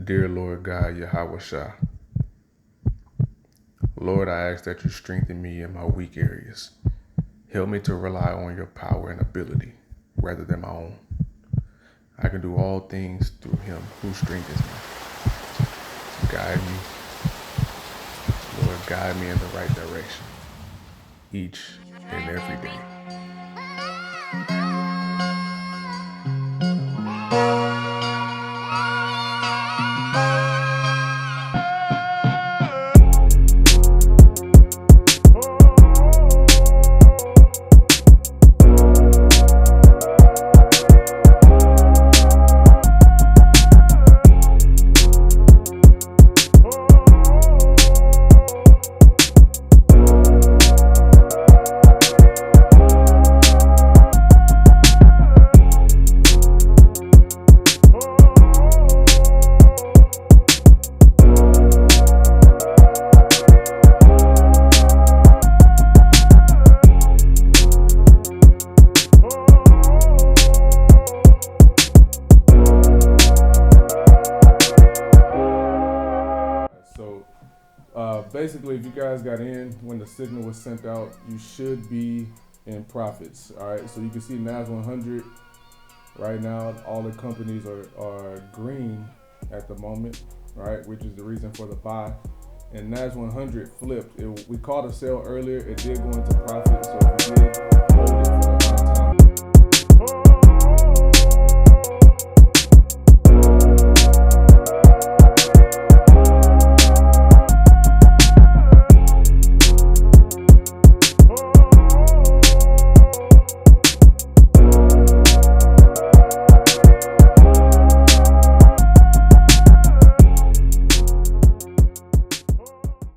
Dear Lord God, Yahweh Shah, Lord, I ask that you strengthen me in my weak areas. Help me to rely on your power and ability rather than my own. I can do all things through him who strengthens me. Guide me, Lord, guide me in the right direction each and every day. So basically, if you guys got in when the signal was sent out, you should be in profits. All right, so you can see NAS 100 right now. All the companies are green at the moment, right, which is the reason for the buy. And NAS 100 flipped. We called a sell earlier. It did go into profit, so if you did hold it